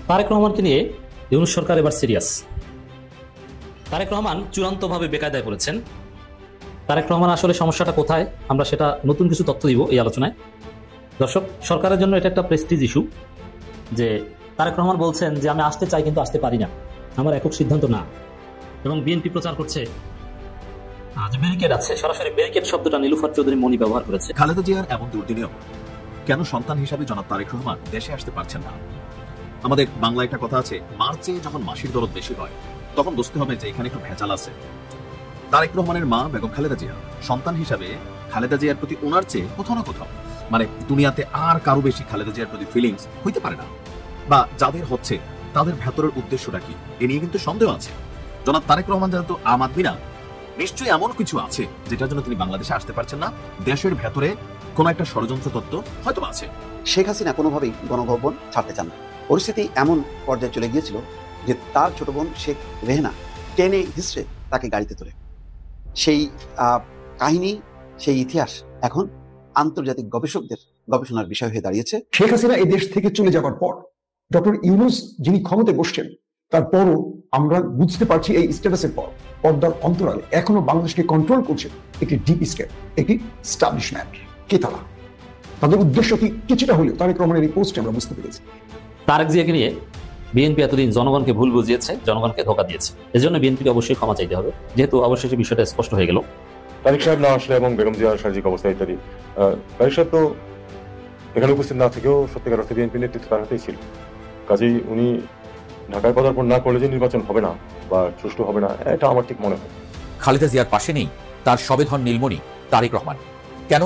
তারেক রহমানকে নিয়ে ইউনূস সরকার এবার সিরিয়াস। তারেক রহমান চূড়ান্তভাবে বেকায়দায় পড়েছেন। তারেক রহমান আসলে সমস্যাটা কোথায়, আমরা সেটা নতুন কিছু তথ্য দিব এই আলোচনায়। দর্শক, সরকারের জন্য এটা একটা প্রেস্টিজ ইস্যু যে তারেক রহমান বলছেন যে আমি আসতে চাই কিন্তু আসতে পারি না, আমার একক সিদ্ধান্ত না। এবং বিএনপি প্রচার করছে যে ব্যারিকেড আছে, সরাসরি ব্যারিকেড শব্দটা নীলুফার চৌধুরী মনি ব্যবহার করেছে। খালেদা জিয়ার এমন দুর্দিনেও কেন সন্তান হিসাবে জনাব তারেক রহমান দেশে আসতে পারছেন না? আমাদের বাংলা একটা কথা আছে, মার্চে যখন মাসির দরদ বেশি হয় তখন বুঝতে হবে যে এখানে একটু ভেজাল আছে। তারেক রহমানের মা বেগম খালেদা জিয়া সন্তান হিসাবে খালেদা জিয়ার প্রতি ওনার চেয়ে কোথাও না কোথাও দুনিয়াতে আর কারো বেশি খালেদা জিয়ার প্রতি ফিলিংস হইতে পারে না, বা যাদের হচ্ছে তাদের ভেতরের উদ্দেশ্যটা কি এ নিয়ে কিন্তু সন্দেহ আছে। জনাব তারেক রহমান যেহেতু আম আদমি না, নিশ্চয়ই এমন কিছু আছে যেটার জন্য তিনি বাংলাদেশে আসতে পারছেন না। দেশের ভেতরে কোন একটা ষড়যন্ত্র তত্ত্ব হয়তো আছে। শেখ হাসিনা কোনোভাবেই গণভবন ছাড়তে চান না। পরিস্থিতি এমন পর্যায়ে চলে গিয়েছিল যে তার ছোট বোন শেখ রেহেনা টেনে হিসড়ে তাকে গাড়িতে তোলে। সেই কাহিনী, সেই ইতিহাস এখন আন্তর্জাতিক গবেষকদের গবেষণার বিষয় হয়ে দাঁড়িয়েছে। শেখ হাসিনা এই দেশ থেকে চলে যাওয়ার পর ডক্টর ইউনূস যিনি ক্ষমতায় বসছেন, তারপরও আমরা বুঝতে পারছি এই স্ট্যাটাসের পর পর্দার অন্তরালে এখনো বাংলাদেশকে কন্ট্রোল করছে একটি ডিপ স্টেট, একটি স্টাবলিশমেন্ট। কে তারা, তাদের উদ্দেশ্য কি কিছুটা হলেও তারেক রহমানের এই পোস্টে আমরা বুঝতে পেরেছি। তারেক জিয়াকে নিয়ে বিএনপি এতদিন জনগণকে ভুল বুঝিয়েছে, জনগণকে ধোঁকা দিয়েছে। এজন্য বিএনপিকে অবশ্যই ক্ষমা চাইতে হবে, যেহেতু অবশেষে বিষয়টা স্পষ্ট হয়ে গেল। তারেক সাহেব না আসলে এবং বেগম জিয়ার শারীরিক অবস্থা ইত্যাদি, তারেক সাহেব তো এখানে উপস্থিত না থেকেও সত্যিকার অর্থে বিএনপি নেতৃত্ব তার হাতেই ছিল। কাজেই উনি ঢাকায় পদার্পণ না করলে যে নির্বাচন হবে না বা সুষ্ঠু হবে না, এটা আমার ঠিক মনে হয়। খালেদা জিয়ার পাশে নেই তার সবেধন নীলমণি তারেক রহমান। কেন?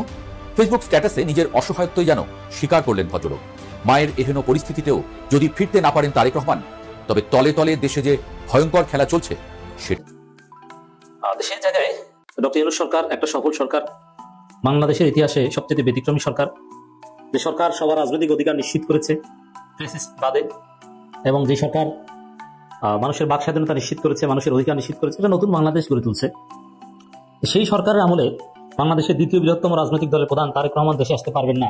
ফেসবুক স্ট্যাটাসে নিজের অসহায়ত্বই যেন স্বীকার করলেন ভদ্রলোক। মায়ের এহেন পরিস্থিতিতেও যদি ফিরতে না পারেন তারেক রহমান, তবে তলে তলে দেশে যে ভয়ঙ্কর খেলা চলছে সেটা। দেশের জায়গায় ডক্টর ইউনূস সরকার একটা সফল সরকার, বাংলাদেশের ইতিহাসে সবচেয়ে ব্যতিক্রমী সরকার। যে সরকার সবার রাজনৈতিক অধিকার নিশ্চিত করেছে ফ্যাসিস্ট বাদে, এবং যে সরকার মানুষের বাক স্বাধীনতা নিশ্চিত করেছে, মানুষের অধিকার নিশ্চিত করেছে, এটা নতুন বাংলাদেশ গড়ে তুলছে। সেই সরকারের আমলে বাংলাদেশের দ্বিতীয় বৃহত্তম রাজনৈতিক দলের প্রধান তারেক রহমান দেশে আসতে পারবেন না,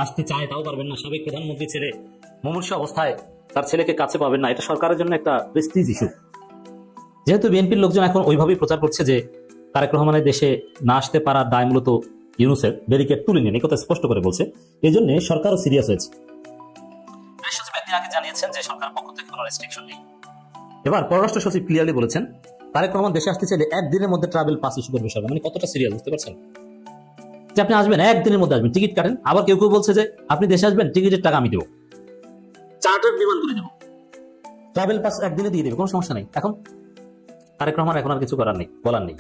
আসতে চায় তাও পারবেন না। সাবেক প্রধানমন্ত্রী ছেলে মুমূর্ষু অবস্থায় তার ছেলেকে কাছে পাবেন না, এটা সরকারের জন্য একটা প্রেস্টিজ ইস্যু। যেহেতু বিএনপির লোকজন এখন ওইভাবেই প্রচার করছে যে তারেক রহমানের দেশে না আসতে পারার দায় মূলত ইউনূসের, ব্যারিকেড তুলে নিয়ে এই কথা স্পষ্ট করে বলছে। এই জন্য সরকারও সিরিয়াস হয়েছে। জানিয়েছেন যে সরকার পক্ষ থেকে কোনো রেস্ট্রিকশন নেই। এবার পররাষ্ট্র সচিব ক্লিয়ারলি বলেছেন তারেক রহমান দেশে আসতে চাইলে একদিনের মধ্যে ট্রাভেল পাস ইস্যু করবে সরকার। মানে কতটা সিরিয়াস বুঝতে পারছেন যে আপনি আসবেন, একদিনের মধ্যে আসবেন, টিকিট কাটেন। আবার কেউ কেউ বলছে যে আপনি দেশে আসবেন, টিকিটের টাকা আমি দেবো, চার্টার বিমান করে দেবো, ট্রাভেল পাস একদিনে দিয়ে দেবে, কোনো সমস্যা নেই। এখন তারেক রহমান এখন আর কিছু করার নেই, বলার নেই।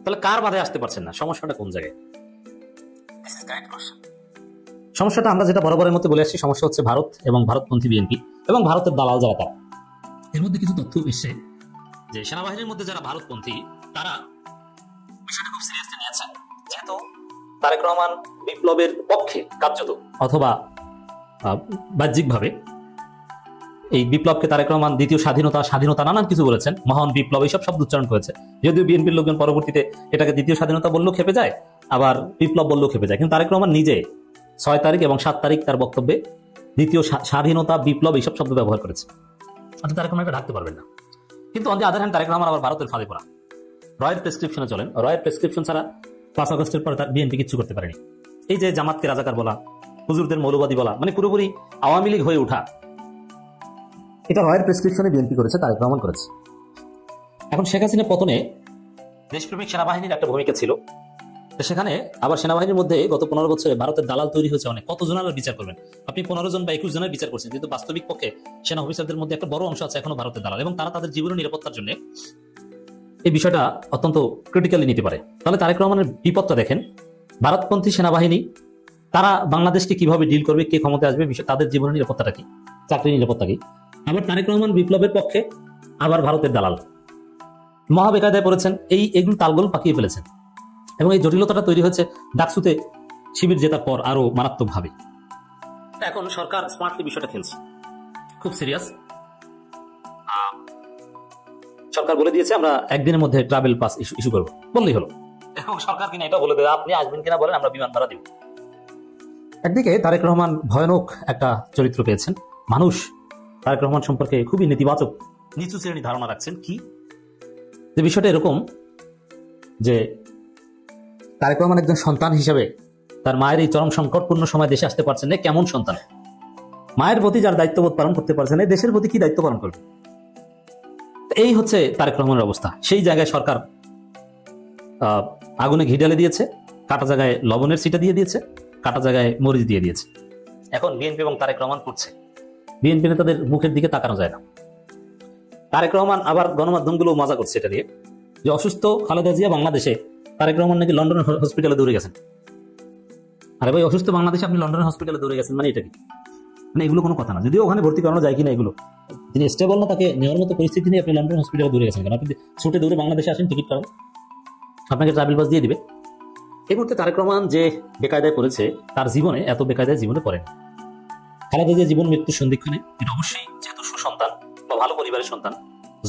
তাহলে কার বাধায় আসতে পারছেন না, সমস্যাটা কোন জায়গায়? সমস্যাটা আমরা যেটা বরাবরের মধ্যে বলে আসছি, সমস্যা হচ্ছে ভারত এবং ভারতপন্থী বিএনপি এবং ভারতের দালাল যারা তারা। এর মধ্যে কিছু তথ্য এসছে যে সেনাবাহিনীর মধ্যে যারা ভারতপন্থী তারা বিষয়টা খুব সিরিয়াসলি নিয়েছেন। যেহেতু তারেক রহমান বিপ্লবের পক্ষে কার্যত অথবা বাহ্যিকভাবে এই বিপ্লবকে তারেক রহমান দ্বিতীয় স্বাধীনতা নানান কিছু বলেছেন, মহান বিপ্লব এইসব শব্দ উচ্চারণ করেছে। যদিও বিএনপির লোকজন পরবর্তীতে এটাকে দ্বিতীয় স্বাধীনতা বললেও খেপে যায়, আবার বিপ্লব বললেও খেপে যায়। কিন্তু তারেক রহমান নিজে 6 তারিখ এবং 7 তারিখ তার বক্তব্যে দ্বিতীয় স্বাধীনতা, বিপ্লব এইসব শব্দ ব্যবহার করেছে। তারেক রহমান এটা ঢাকতে পারবেন না। কিন্তু on the other hand Tarique Rahman আবার ভারতের ফাঁদে পড়া, রয়ের প্রেসক্রিপশনে চলেন। রয়ের প্রেসক্রিপশন ছাড়া 5 আগস্টের পরে তার বিএনপি কিচ্ছু করতে পারেনি। এই যে জামাতকে রাজাকার বলা, হুজুরদের মৌলবাদী বলা, মানে পুরোপুরি আওয়ামী লীগ হয়ে ওঠা, এটা রয়ের প্রেসক্রিপশনে বিএনপি করেছে, তারেক রহমান করেছে। এখন শেখ হাসিনা পতনে দেশপ্রেমিক সেনাবাহিনীর একটা ভূমিকা ছিল। সেখানে আবার সেনাবাহিনীর মধ্যে গত 15 বছরে ভারতের দালাল তৈরি হয়েছে অনেক। কতজনের বিচার করবেন আপনি? 15 জন বা 21 জনের বিচার করছেন, কিন্তু বাস্তবিক পক্ষে সেনা অফিসারদের মধ্যে একটা বড় অংশ আছে এখনো ভারতের দালাল, এবং তারা তাদের জীবনের নিরাপত্তার জন্য এই বিষয়টা অত্যন্ত ক্রিটিক্যালি নিতে পারে। তাহলে তারেক রহমানের বিপদটা দেখেন। ভারতপন্থী সেনাবাহিনী তারা বাংলাদেশকে কিভাবে ডিল করবে, কে ক্ষমতায় আসবে, তাদের জীবনের নিরাপত্তাটা কি, চাকরির নিরাপত্তা কি। আবার তারেক রহমান বিপ্লবের পক্ষে, আবার ভারতের দালাল, মহাবেকায়দায় পড়েছেন। এইগুলো তালগোল পাকিয়ে ফেলেছেন, এবং এই জটিলতাটা তৈরি হয়েছে ডাকসুতে শিবির জেতার পর আরো মারাত্মক ভাবে। এখন সরকার স্মার্টলি বিষয়টা খেলছে, খুব সিরিয়াস। সরকার বলে দিয়েছে আমরা একদিনের মধ্যে ট্রাভেল পাস ইস্যু করবো, বললেই হলো। এবং সরকার কিনা এটা বলে দেবে আপনি আসবেন কিনা বলেন, আমরা বিমান ভাড়া দিব। একদিকে তারেক রহমান ভয়ানক একটা চরিত্র পেয়েছেন। মানুষ তারেক রহমান সম্পর্কে খুবই নেতিবাচক নিচু শ্রেণী ধারণা রাখছেন। কি যে বিষয়টা এরকম যে তারেক রহমান একজন সন্তান হিসেবে তার মায়ের এই চরম সংকটপূর্ণ সময় দেশে আসতে পারছেন না, কেমন সন্তান? মায়ের প্রতি যার দায়িত্ববোধ পালন করতে পারছেন না, দেশের প্রতি কি দায়িত্ব পালন করবে? এই হচ্ছে তারেক রহমানের অবস্থা। সেই জায়গায় সরকার আগুনে ঘি ঢেলে দিয়েছে, কাটা জায়গায় লবণের ছিটা দিয়ে দিয়েছে, কাটা জায়গায় মরিচ দিয়ে দিয়েছে। এখন বিএনপি এবং তারেক রহমান করছে, বিএনপি নেতাদের মুখের দিকে তাকানো যায় না। তারেক রহমান আবার গণমাধ্যমগুলো মজা করছে এটা দিয়ে যে অসুস্থ খালেদা জিয়া বাংলাদেশে, তারেক রহমান নাকি লন্ডনের হসপিটালে দৌড়ে গেছেন। আরে ভাই, অসুস্থ বাংলাদেশে আপনি লন্ডনের হসপিটালে দৌড়ে গেছেন মানে এটা কি? মানে এগুলো কোনো কথা না। যদিও ওখানে ভর্তি করানো যায় কিনা এগুলো, তিনি স্টেবল না, তাকে নেওয়ার মতো পরিস্থিতি নিয়ে আপনি লন্ডন হসপিটালে দৌড়ে গেছেন কেন? আপনি ছুটে দৌড়ে বাংলাদেশে আসেন, টিকিট করেন, আপনাকে ট্রাভেল পাস দিয়ে দিবে। এই মুহূর্তে তারেক রহমান যে বেকায়দায় পড়েছে, তার জীবনে এত বেকায়দায় জীবনে পড়ে না। খালেদা জিয়া জীবন মৃত্যুর সন্ধিক্ষণে এটা অবশ্যই যেহেতু সুসন্তান বা ভালো পরিবারের সন্তান,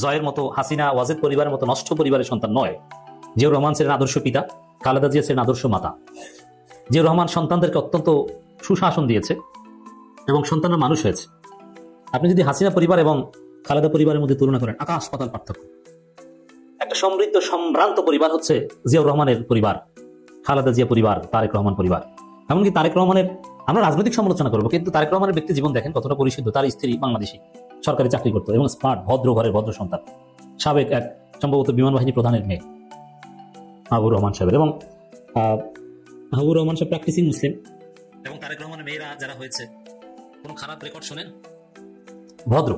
জয়ের মতো, হাসিনা ওয়াজেদ পরিবারের মতো নষ্ট পরিবারের সন্তান নয়। জিয়াউর রহমান ছিলেন আদর্শ পিতা, খালেদা জিয়া ছিলেন আদর্শ মাতা। জিয়াউর রহমান সন্তানদেরকে অত্যন্ত সুশাসন দিয়েছে এবং সন্তানরা মানুষ হয়েছে। আপনি যদি হাসিনা পরিবার এবং খালেদা পরিবারের মধ্যে তুলনা করেন, আকাশ পাতাল পার্থক্য। একটা সমৃদ্ধ সম্ভ্রান্ত পরিবার হচ্ছে জিয়াউর রহমানের পরিবার, খালেদা জিয়া পরিবার, তারেক রহমান পরিবার। এমনকি তারেক রহমানের, আমরা রাজনৈতিক সমালোচনা করবো, কিন্তু তারেক রহমানের ব্যক্তি জীবন দেখেন কতটা পরিশুদ্ধ। তার স্ত্রী বাংলাদেশি, সরকারি চাকরি করতো এবং স্মার্ট, ভদ্র ঘরের ভদ্র সন্তান, সাবেক এক সম্ভবত বিমান বাহিনী প্রধানের মেয়ে মাহবুবুর রহমান সাহেবের। এবং মাহবুবুর রহমান সাহেব প্র্যাকটিসিং মুসলিম। এবং তারেক রহমানের মেয়েরা যারা হয়েছে, কোন খারাপ রেকর্ড শোনেন? ভদ্র,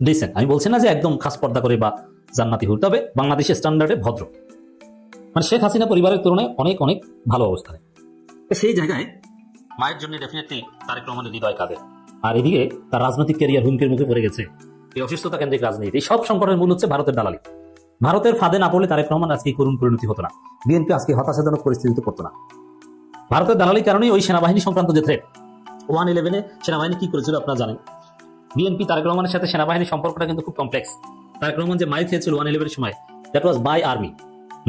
ডিসেন্ট। আমি বলছি না যে একদম খাস পর্দা করে বা জান্নাতি হুর, তবে বাংলাদেশের স্ট্যান্ডার্ডে ভদ্র, মানে শেখ হাসিনা পরিবারের তুলনায় অনেক অনেক ভালো অবস্থানে। সেই জায়গায় মায়ের জন্য ডেফিনেটলি তারেক রহমানের হৃদয় কাঁদে। আর এদিকে তার রাজনৈতিক ক্যারিয়ার হুমকির মুখে পড়ে গেছে। এই অসুস্থতা কেন্দ্রিক রাজনীতি, এই সব সংকটের মূল হচ্ছে ভারতের দালালি। ভারতের ফাঁদে না পড়লে তারেক রহমান আজকে করুণ পরিণতি হতো না, বিএনপি আজকে হতাশাজনক পরিস্থিতিতে পড়তো না। ভারতের দালালির কারণেই ওই সেনাবাহিনী সংক্রান্ত যে থ্রেট, 1/11 সেনাবাহিনী কি করেছিল আপনারা জানেন। বিএনপি তারেক রহমানের সাথে সেনাবাহিনীর সম্পর্কটা কিন্তু খুব কমপ্লেক্স। তারেক রহমান যে মাইর খেয়েছিল 1/11 সময়, that was by army,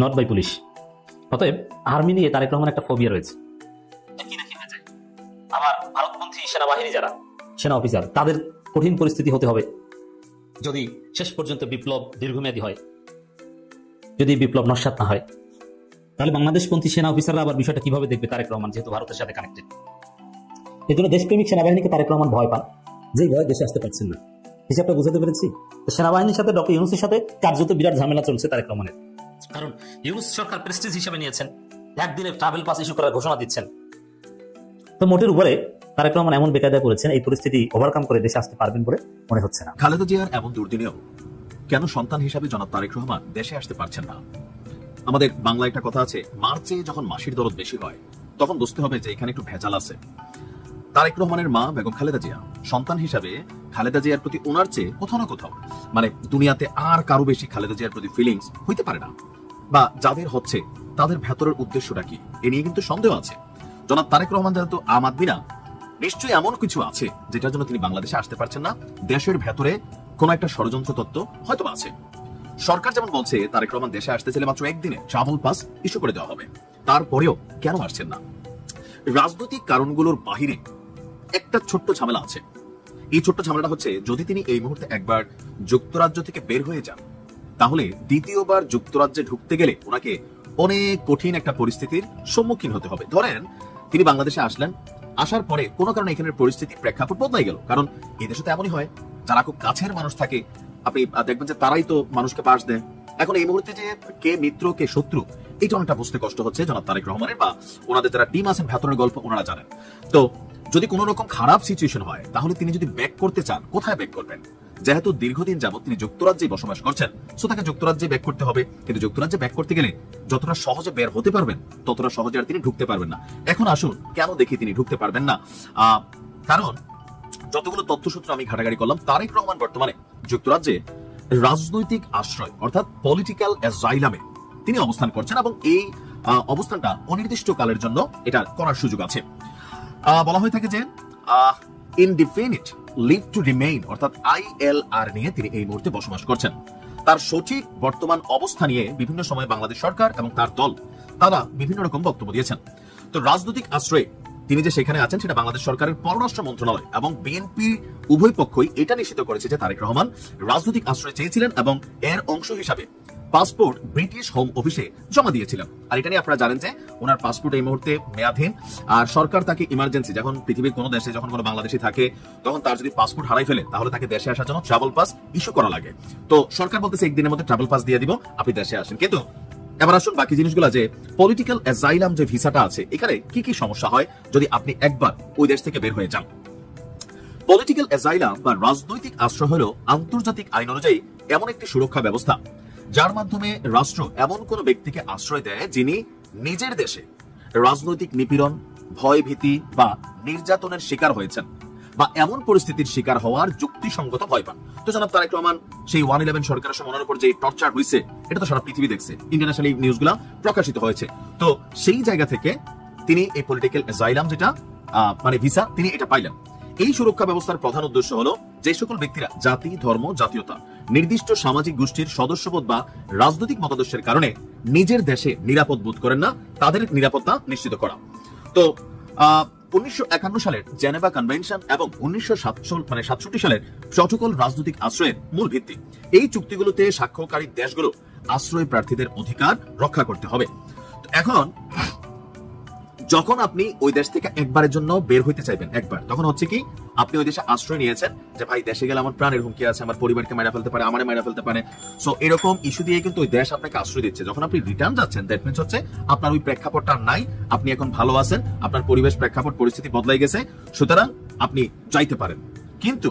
not by police. অতএব আর্মি নিয়ে তারেক রহমান একটা ফোবিয়া রয়েছে। আবার ভারতপন্থী সেনাবাহিনী যারা সেনা অফিসার, তাদের কঠিন পরিস্থিতি হতে হবে যদি শেষ পর্যন্ত বিপ্লব দীর্ঘমেয়াদী হয়, যদি বিপ্লব নস্যাৎ না হয়। তাহলে বাংলাদেশপন্থী সেনা অফিসাররা আবার বিষয়টা কিভাবে দেখবে তারেক রহমান, যেহেতু ভারতের সাথে কানেক্টেড। এই জন্য দেশপ্রেমিক সেনাবাহিনীকে তারেক রহমান ভয় পান, যেই ভয় দেশে আসতে পারছেন না। হিসাবটা বুঝাতে পেরেছি? সেনাবাহিনীর সাথে ডক্টর ইউনূসের সাথে কার্যত বিরাট ঝামেলা চলছে তারেক রহমানের। কারণ ইউনূস সরকার প্রেস্টিজ হিসেবে নিয়েছেন, একদিনে ট্রাভেল পাস ইস্যু করার ঘোষণা দিচ্ছেন। তো মোটের উপরে তারেক রহমান এমন বেকায়দায় পড়েছেন, এই পরিস্থিতি ওভারকাম করে দেশে আসতে পারবেন বলে মনে হচ্ছে না। খালেদা জিয়ার এমন দুর্দিনেও কেন সন্তান হিসাবে জনাব তারেক রহমান দেশে আসতে পারছেন না? আমাদের বাংলা একটা কথা আছে, মার্চে যখন মাসির দরদ বেশি হয় তখন বুঝতে হবে যে এখানে একটু ভেজাল আছে। তারেক রহমানের মা বেগম খালেদা জিয়া সন্তান হিসাবে খালেদা জিয়ার প্রতি ওনার চেয়ে কোথাও না কোথাও, মানে দুনিয়াতে আর কারো বেশি খালেদা জিয়ার প্রতি ফিলিংস হইতে পারে না, বা যাদের হচ্ছে তাদের ভেতরের উদ্দেশ্যটা কি এ নিয়ে কিন্তু সন্দেহ আছে। জনাব তারেক রহমান যেহেতু আম আদমি না, নিশ্চয়ই এমন কিছু আছে যেটার জন্য তিনি বাংলাদেশে আসতে পারছেন না। দেশের ভেতরে কোন একটা ষড়যন্ত্র তত্ত্ব হয়তো আছে। সরকার যেমন বলছে তারেক রহমান দেশে আসতে চাইলে মাত্র একদিনে ট্রাভেল পাস ইস্যু করে দেওয়া হবে, তারপরেও কেন আসছেন না? রাজনৈতিক কারণগুলোর বাহিরে একটা ছোট্ট ঝামেলা আছে। এই ছোট্ট ঝামেলাটা হচ্ছে, যদি তিনি এই মুহূর্তে একবার যুক্তরাজ্য থেকে বের হয়ে যান, তাহলে দ্বিতীয়বার যুক্তরাজ্যে ঢুকতে গেলে ওনাকে অনেক কঠিন একটা পরিস্থিতির সম্মুখীন হতে হবে। ধরেন তিনি বাংলাদেশে আসলেন, আসার পরে কোনো কারণে এখানের পরিস্থিতি প্রেক্ষাপট বদলাই গেল। কারণ এই দেশে তো এমনই হয়, যারা খুব কাছের মানুষ থাকে আপনি দেখবেন যে তারাই তো মানুষকে পাশ দেয়। এখন এই মুহূর্তে যে কে মিত্র কে শত্রু, এইটা অনেকটা বুঝতে কষ্ট হচ্ছে জনাব তারেক রহমানের, বা ওনাদের যারা টিম আছেন ভেতরের গল্প ওনারা জানেন। তো যদি কোনো রকম খারাপ সিচুয়েশন হয়, তাহলে তিনি যদি ব্যাক করতে চান, কোথায় ব্যাক করবেন? যেহেতু দীর্ঘদিন যাবত তিনি যুক্তরাজ্যে বসবাস করছেন, সো তাকে যুক্তরাজ্যে ব্যাক করতে হবে। কিন্তু যুক্তরাজ্যে ব্যাক করতে গেলে যতটা সহজে বের হতে পারবেন, ততটা সহজে আর তিনি ঢুকতে পারবেন না। এখন আসুন, কেন দেখি তিনি ঢুকতে পারবেন না? কারণ যতগুলো তথ্যসূত্র আমি ঘাটাঘাটি করলাম, তারেক রহমান বর্তমানে যুক্তরাজ্যে রাজনৈতিক আশ্রয় অর্থাৎ পলিটিক্যাল অ্যাজাইলামে তিনি অবস্থান করছেন, এবং এই অবস্থানটা অনির্দিষ্ট কালের জন্য এটা করার সুযোগ আছে। বলা হয়ে থাকে যে ইনডিফিনিট লিভ টু রিমেইন অর্থাৎ ILR নিয়ে তিনি এই মুহূর্তে বসবাস করছেন। তার সঠিক বর্তমান অবস্থা নিয়ে বিভিন্ন সময় বাংলাদেশ সরকার এবং তার দল তারা বিভিন্ন রকম বক্তব্য দিয়েছেন। তো রাজনৈতিক আশ্রয়ে তিনি যে সেখানে আছেন সেটা বাংলাদেশ সরকারের পররাষ্ট্র মন্ত্রণালয় এবং বিএনপি উভয় পক্ষই এটা নিশ্চিত করেছে যে তারেক রহমান রাজনৈতিক আশ্রয় চেয়েছিলেন এবং এর অংশ হিসাবে পাসপোর্ট ব্রিটিশ হোম অফিসে জমা দিয়েছিলেন। আর এটা নিয়ে আপনারা জানেন যে ওনার পাসপোর্ট এই মুহূর্তে মেয়াদহীন, আর সরকার তাকে ইমার্জেন্সি, যখন পৃথিবীর কোনো দেশে যখন কোনো বাংলাদেশি থাকে তখন তার যদি পাসপোর্ট হারাই ফেলে তাহলে তাকে দেশে আসার জন্য ট্রাভেল পাস ইস্যু করা লাগে। তো সরকার বলতেছে একদিনের মধ্যে ট্রাভেল পাস দিয়ে দিব, আপনি দেশে আসেন। কিন্তু এবার আসুন বাকি জিনিসগুলো, যে পলিটিক্যাল অ্যাজাইলাম যে ভিসাটা আছে এখানে কি কি সমস্যা হয় যদি আপনি একবার ওই দেশ থেকে বের হয়ে যান। পলিটিক্যাল অ্যাজাইলাম বা রাজনৈতিক আশ্রয় হলো আন্তর্জাতিক আইন অনুযায়ী এমন একটি সুরক্ষা ব্যবস্থা যার মাধ্যমে রাষ্ট্র এমন কোন ব্যক্তিকে আশ্রয় দেয় যিনি নিজের দেশে রাজনৈতিক নিপীড়ন, ভয় ভীতি বা নির্যাতনের শিকার হয়েছেন বা এমন পরিস্থিতির শিকার হওয়ার যুক্তিসঙ্গত ভয় পান। তো জনাব তারেক রহমান সেই 111 সরকারের সময় ওনার উপর যে টর্চার হয়েছে এটা তো সারা পৃথিবী দেখছে, ইন্টারন্যাশনাল নিউজগুলা প্রকাশিত হয়েছে। তো সেই জায়গা থেকে তিনি এই পলিটিক্যাল অ্যাজাইলাম যেটা মানে ভিসা, তিনি এটা পাইলেন। এই সুরক্ষা ব্যবস্থার প্রধান উদ্দেশ্য হলো যে সকল ব্যক্তিরা জাতি, ধর্ম, জাতীয়তা, নির্দিষ্ট সামাজিক গোষ্ঠীর সদস্যপদ বা রাজনৈতিক মতাদর্শের কারণে নিজের দেশে নিরাপদ বোধ করেন না তাদের নিরাপত্তা নিশ্চিত করা। তো 1951 সালের জেনেভা কনভেনশন এবং 1967 সালের প্রটোকল রাজনৈতিক আশ্রয়ের মূল ভিত্তি। এই চুক্তিগুলোতে স্বাক্ষরকারী দেশগুলো আশ্রয় প্রার্থীদের অধিকার রক্ষা করতে হবে। এখন যখন আপনি ওই দেশ থেকে একবারের জন্য বের হইতে চাইবেন, একবার, তখন হচ্ছে কি আপনি ওই দেশে আশ্রয় নিয়েছেন যে ভাই দেশে গেলে আমার প্রাণের হুমকি আছে, আমার পরিবারকে মারা ফেলতে পারে, আমারে মারা ফেলতে পারে। সো এরকম ইস্যু দিয়ে কিন্তু ওই দেশ আপনাকে আশ্রয় দিচ্ছে। যখন আপনি রিটার্ন যাচ্ছেন দ্যাট মিন্স হচ্ছে আপনার ওই প্রেক্ষাপটটা নাই, আপনি এখন ভালো আছেন, আপনার পরিবেশ, প্রেক্ষাপট, পরিস্থিতি বদলাই গেছে, সুতরাং আপনি যাইতে পারেন। কিন্তু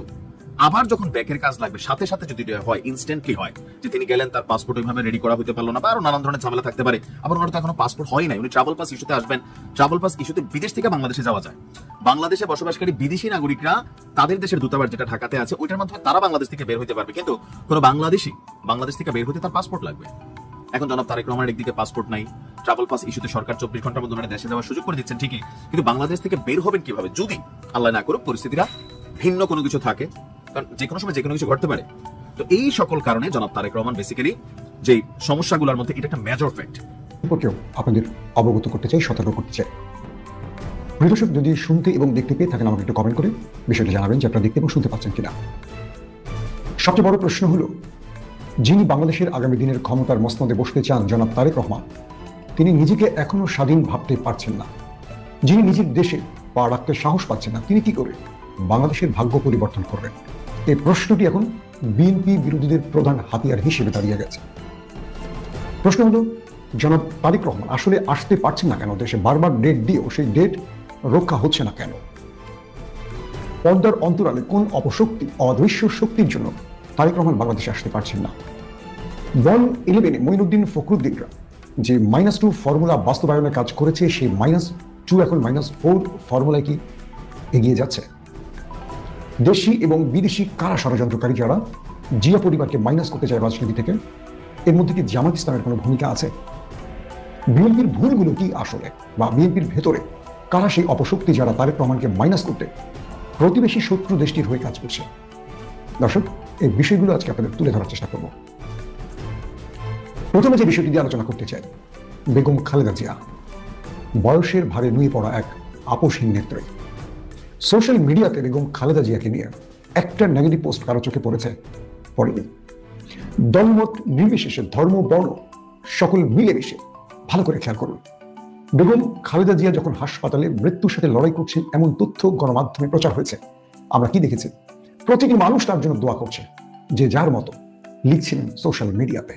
আবার যখন ব্যাকের কাজ লাগবে সাথে সাথে যদি হয়, ইনস্ট্যান্টলি হয় যে তিনি গেলেন, তার পাসপোর্ট ওইভাবে রেডি করা হতে পারলো না বা আরো নানান ধরনের ঝামেলা থাকতে পারে, আবার ওনার তো এখনো পাসপোর্ট হয় নাই, উনি ট্রাভেল পাস ইস্যুতে আসবেন। ট্রাভেল পাস ইস্যুতে বিদেশ থেকে বাংলাদেশে যাওয়া যায়। বাংলাদেশে বসবাসকারী বিদেশি নাগরিকরা তাদের দেশের দূতাবাস যেটা ঢাকাতে আছে ওইটার মাধ্যমে তারা বাংলাদেশ থেকে বের হতে পারবে, কিন্তু কোনো বাংলাদেশি বাংলাদেশ থেকে বের হতে তার পাসপোর্ট লাগবে। এখন জনাব তারেক রহমানের একদিকে পাসপোর্ট নাই, ট্রাভেল পাস ইস্যুতে সরকার 24 ঘন্টার মধ্যে দেশে যাওয়ার সুযোগ করে দিচ্ছেন ঠিকই, কিন্তু বাংলাদেশ থেকে বের হবেন কিভাবে যদি আল্লাহ না করুক পরিস্থিতিটা ভিন্ন কোনো কিছু থাকে, কারণ যে কোনো সময় যে কোনো কিছু ঘটতে পারে। তো এই সকল কারণে জনাব তারেক রহমান বেসিক্যালি যে সমস্যাগুলোর মধ্যে এটা একটা মেজর ফ্যাক্ট। সম্পর্কেও আপনাদের অবগত করতে চাই, সতর্ক করতে চাই। প্রিয় দর্শক, যদি শুনতে এবং দেখতে পেয়ে থাকেন আমাকে একটু কমেন্ট করে বিষয়টা জানাবেন যে আপনারা দেখতে এবং শুনতে পাচ্ছেন কিনা। সবচেয়ে বড় প্রশ্ন হলো, যিনি বাংলাদেশের আগামী দিনের ক্ষমতার মসনদে বসতে চান জনাব তারেক রহমান, তিনি নিজেকে এখনো স্বাধীন ভাবতে পারছেন না। যিনি নিজের দেশে পা রাখতে সাহস পাচ্ছেন না, তিনি কি করে বাংলাদেশের ভাগ্য পরিবর্তন করবেন? এই প্রশ্নটি এখন বিএনপি বিরোধীদের প্রধান হাতিয়ার হিসেবে দাঁড়িয়ে গেছে। প্রশ্ন হলো, জনাব তারেক রহমান আসলে আসতে পারছেন না কেন দেশে? বারবার ডেট দিয়েও সেই ডেট রক্ষা হচ্ছে না কেন? পর্দার অন্তরালে কোন অপশক্তি, অদৃশ্য শক্তির জন্য তারেক রহমান বাংলাদেশে আসতে পারছেন না? 111 মঈনুদ্দিন ফখরুদ্দিনরা যে -2 ফর্মুলা বাস্তবায়নের কাজ করেছে, সেই -2 এখন -4 ফর্মুলায় কি এগিয়ে যাচ্ছে? দেশি এবং বিদেশি কারা ষড়যন্ত্রকারী যারা জিয়া পরিবারকে মাইনাস করতে চায় রাজনীতি থেকে? এর মধ্যে কি জামাত ইসলামের কোনো ভূমিকা আছে? বিএনপির ভুলগুলো কি আসলে, বা বিএনপির ভেতরে কারা সেই অপশক্তি যারা তারেক রহমানকে মাইনাস করতে প্রতিবেশী শত্রু দেশটির হয়ে কাজ করছে? দর্শক, এই বিষয়গুলো আজকে আপনাদের তুলে ধরার চেষ্টা করব। প্রথমে যে বিষয়টি দিয়ে আলোচনা করতে চাই, বেগম খালেদা জিয়া, বয়সের ভারে নুয়ে পড়া এক আপোষহীন নেত্রী। সোশ্যাল মিডিয়াতে বেগম খালেদা জিয়াকে নিয়ে একটা নেগেটিভ পোস্ট কারো চোখে পড়েছে? পড়েনি। দলমত নির্বিশেষে, ধর্ম, বর্ণ সকল মিলেমিশে ভালো করে খেয়াল করুন। বেগম খালেদা জিয়া যখন হাসপাতালে মৃত্যুর সাথে লড়াই করছে এমন তথ্য গণমাধ্যমে প্রচার হয়েছে, আমরা কি দেখেছি? প্রতিটি মানুষ তার জন্য দোয়া করছে, যে যার মতো লিখছিলেন সোশ্যাল মিডিয়াতে।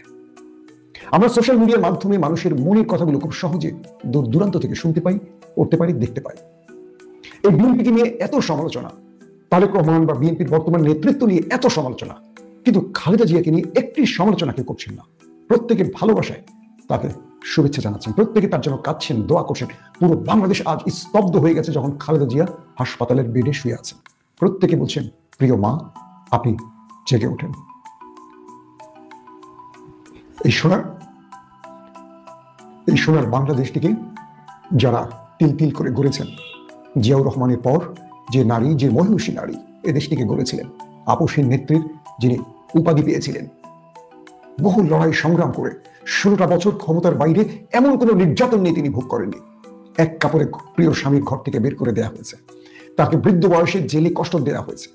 আমরা সোশ্যাল মিডিয়ার মাধ্যমে মানুষের মনের কথাগুলো খুব সহজে দূর দূরান্ত থেকে শুনতে পাই, পড়তে পারি, দেখতে পাই। এই বিএনপিকে নিয়ে এত সমালোচনা, তারেক রহমান বা বিএনপির বর্তমান নেতৃত্ব নিয়ে এত সমালোচনা, কিন্তু খালেদা জিয়াকে নিয়ে একটি সমালোচনা কেউ করছেন না। প্রত্যেকে ভালোবাসায় তাকে শুভেচ্ছা জানাচ্ছেন, প্রত্যেকে তার জন্য কাঁদছেন, দোয়া করছেন। পুরো বাংলাদেশ আজ স্তব্ধ হয়ে গেছে যখন খালেদা জিয়া হাসপাতালের বেডে শুয়ে আছেন। প্রত্যেকে বলছেন, প্রিয় মা, আপনি জেগে ওঠেন। এই সোনার বাংলাদেশটিকে যারা তিল তিল করে গড়েছেন, জিয়াউর রহমানের পর যে নারী, যে মহিষী নারী এ দেশটিকে গড়েছিলেন, আপোষহীন নেত্রীর যিনি উপাধি পেয়েছিলেন, বহু লড়াই সংগ্রাম করে 16টা বছর ক্ষমতার বাইরে এমন কোনো নির্যাতন নিয়ে তিনি ভোগ করেননি। এক কাপড়ে প্রিয় স্বামীর ঘর থেকে বের করে দেওয়া হয়েছে, তাকে বৃদ্ধ বয়সে জেলে কষ্ট দেওয়া হয়েছে,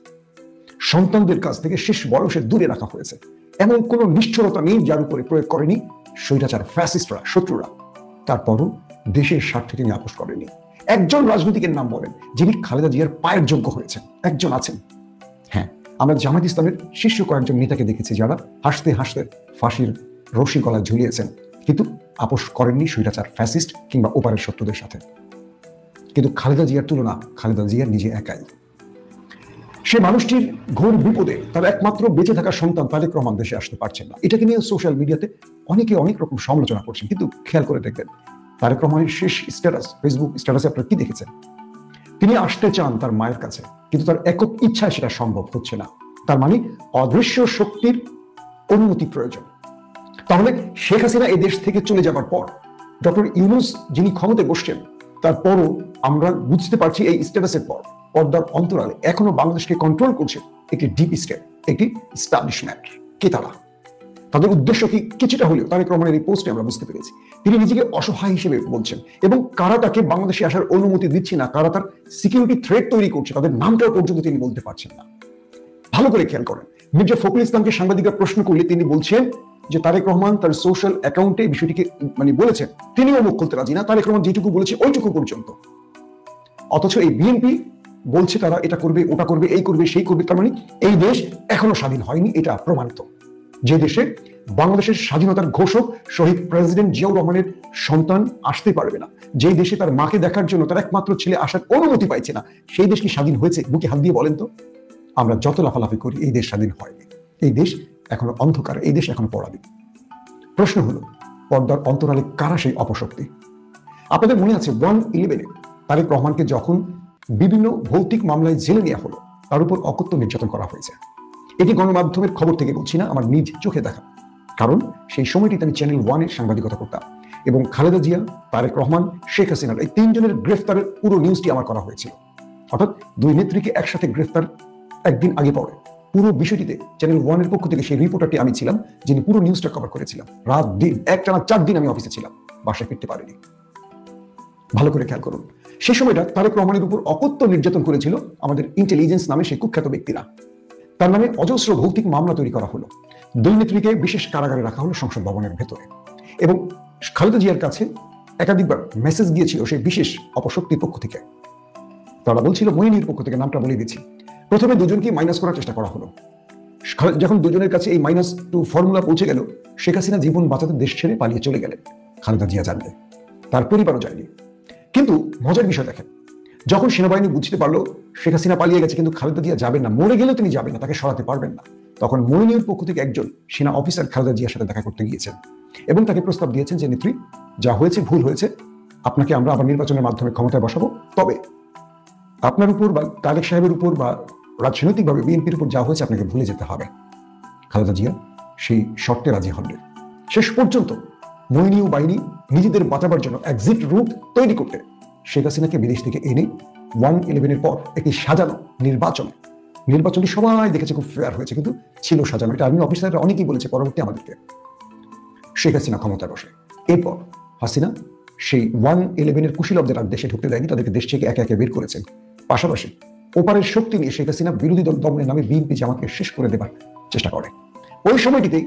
সন্তানদের কাছ থেকে শেষ বয়সে দূরে রাখা হয়েছে। এমন কোনো নিষ্ঠুরতা নেই যার উপরে প্রয়োগ করেনি স্বৈরাচার ফ্যাসিস্টরা, শত্রুরা। তারপরও দেশের স্বার্থে তিনি আপোষ করেনি। একজন রাজনীতিকের নাম বলেন যিনি খালেদা জিয়ার পায়ের যোগ্য হয়েছেন, একজন আছেন। হ্যাঁ, আমরা জামায়াত ইসলামের শীর্ষ কয়েকজন নেতাকে দেখেছি যারা হাসতে হাসতে ফাঁসির রশি গলায় ঝুলিয়েছেন, কিন্তু আপোষ করেননি স্বৈরাচার ফ্যাসিস্ট কিংবা ওপারের শত্রুদের সাথে। কিন্তু খালেদা জিয়ার তুলনা খালেদা জিয়ার নিজে একাই। সে মানুষটির ঘোর বিপদে তার একমাত্র বেঁচে থাকা সন্তান তারেক রহমান দেশে আসতে পারছেন না। এটাকে নিয়ে সোশ্যাল মিডিয়াতে অনেকে অনেক রকম সমালোচনা করছেন, কিন্তু খেয়াল করে দেখবেন তারেক রহমানের শেষ স্ট্যাটাস, ফেসবুক স্ট্যাটাসে আপনারা কি দেখেছেন? তিনি আসতে চান তার মায়ের কাছে, কিন্তু তার একক ইচ্ছায় সেটা সম্ভব হচ্ছে না। তার মানে অদৃশ্য শক্তির অনুমতি প্রয়োজন। তাহলে শেখ হাসিনা এই দেশ থেকে চলে যাবার পর ডক্টর ইউনূস যিনি ক্ষমতায় বসছেন, তারপরও আমরা বুঝতে পারছি এই স্ট্যাটাসের পর পর্দার অন্তরালে এখনো বাংলাদেশকে কন্ট্রোল করছে একটি ডিপ স্টেট, একটি এস্টাবলিশমেন্ট। কে তারা? তাদের উদ্দেশ্য কি কিছুটা হলেও তারেক রহমানের এই পোস্টে আমরা বুঝতে পেরেছি। তিনি নিজেকে অসহায় হিসেবে বলছেন এবং কারা তাকে বাংলাদেশে আসার অনুমতি দিচ্ছে না, কারা তার সিকিউরিটি থ্রেট তৈরি করছে, তাদের নামটাও পর্যন্ত তিনি বলতে পারছেন না। ভালো করে খেয়াল করেন, মির্জা ফখরুল ইসলামকে সাংবাদিকরা প্রশ্ন করলে তিনি বলছেন যে তারেক রহমান তার সোশ্যাল অ্যাকাউন্টে বিষয়টিকে বলেছেন, তিনিও মুখ খুলতে রাজি না, তারেক রহমান যেটুকু বলেছে ওইটুকু পর্যন্ত। অথচ এই বিএনপি বলছে তারা এটা করবে, ওটা করবে, এই করবে, সেই করবে। তার মানে এই দেশ এখনো স্বাধীন হয়নি, এটা প্রমাণিত। যে দেশে বাংলাদেশের স্বাধীনতার ঘোষক শহীদ প্রেসিডেন্ট জিয়াউর রহমানের সন্তান আসতে পারবে না, যে দেশে তার মাকে দেখার জন্য তার একমাত্র ছেলে আসার অনুমতি পাইছে না, সেই দেশ কি স্বাধীন হয়েছে? বুকে হাত দিয়ে বলেন তো। আমরা যত লাফালাফি করি, এই দেশ স্বাধীন হয়নি। এই দেশ এখনো অন্ধকার, এই দেশ এখনো পরাধীন। প্রশ্ন হলো, পর্দার অন্তরালে কারা সেই অপশক্তি? আপনাদের মনে আছে 1/11 তারেক রহমানকে যখন বিভিন্ন ভৌতিক মামলায় জেলে নেওয়া হলো, তার উপর অকথ্য নির্যাতন করা হয়েছে। এটি গণমাধ্যমের খবর থেকে বলছি না, আমার নিজ চোখে দেখা। কারণ সেই সময়টিতে আমি চ্যানেল 1-এর সাংবাদিকতা করতাম এবং খালেদা জিয়া, তারেক রহমান, শেখ হাসিনার এই তিনজনের গ্রেফতারের পুরো নিউজটি আমার করা হয়েছিল। অর্থাৎ দুই নেত্রীকে একসাথে গ্রেফতার একদিন আগে পরে পুরো বিষয়টিতে চ্যানেল 1-এর পক্ষ থেকে সেই রিপোর্টারটি আমি ছিলাম, যিনি পুরো নিউজটা কভার করেছিলাম। রাত দিন একটানা 4 দিন আমি অফিসে ছিলাম, বাসায় ফিরতে পারিনি। ভালো করে খেয়াল করুন, সেই সময়টা তারেক রহমানের উপর অকথ্য নির্যাতন করেছিল আমাদের ইন্টেলিজেন্স নামে সেই কুখ্যাত ব্যক্তিরা। তার নামে অজস্র ভৌতিক মামলা তৈরি করা হলো। দুই নেত্রীকে বিশেষ কারাগারে রাখা হলো সংসদ ভবনের ভেতরে, এবং খালেদা জিয়ার কাছে একাধিকবার মেসেজ গিয়েছিল সেই বিশেষ অপশক্তির পক্ষ থেকে। তারা বলছিল, মইনির পক্ষ থেকে, নামটা বলে দিচ্ছি। প্রথমে দুজনকে মাইনাস করার চেষ্টা করা হলো। যখন দুজনের কাছে এই -2 ফর্মুলা পৌঁছে গেল, শেখ হাসিনা জীবন বাঁচাতে দেশ ছেড়ে পালিয়ে চলে গেলেন। খালেদা জিয়া জানলে, তার পরিবারও যায়নি। কিন্তু মজার বিষয় দেখেন, যখন সেনাবাহিনী বুঝতে পারলো শেখ হাসিনা পালিয়ে গেছে কিন্তু খালেদা জিয়া যাবেন না, মরে গেলেও তিনি যাবেন না, তাকে সরাতে পারবেন না, তখন মইনির পক্ষ থেকে একজন সেনা অফিসার খালেদা জিয়ার সাথে দেখা করতে গিয়েছেন এবং তাকে প্রস্তাব দিয়েছেন যে, নেত্রী, যা হয়েছে ভুল হয়েছে, আপনাকে আমরা আবার নির্বাচনের মাধ্যমে ক্ষমতায় বসাবো, তবে আপনার উপর বা তারেক সাহেবের উপর বা রাজনৈতিকভাবে বিএনপির উপর যা হয়েছে আপনাকে ভুলে যেতে হবে। খালেদা জিয়া সেই শর্তে রাজি হননি। শেষ পর্যন্ত মইনীয় বাহিনী নিজেদের বাঁচাবার জন্য এক্সিট রুট তৈরি করতে শেখ হাসিনাকে বিদেশ থেকে এনে 1/11-এর পর একটি সাজানো নির্বাচনটি সবাই দেখেছে খুব ফেয়ার হয়েছে, কিন্তু ছিল সাজানো। এটা আর্মি অফিসাররা অনেকেই বলেছে পরবর্তী আমাদেরকে। শেখ হাসিনা ক্ষমতায় বসে, এরপর হাসিনা সেই 1/11-এর কুশীলবদের আর দেশে ঢুকতে দেয়নি, তাদেরকে দেশ থেকে একে একে বের করেছেন। পাশাপাশি ওপারের শক্তি নিয়ে শেখ হাসিনা বিরোধী দল দমনের নামে বিএনপি জামাতকে শেষ করে দেবার চেষ্টা করে। ওই সময়টিতে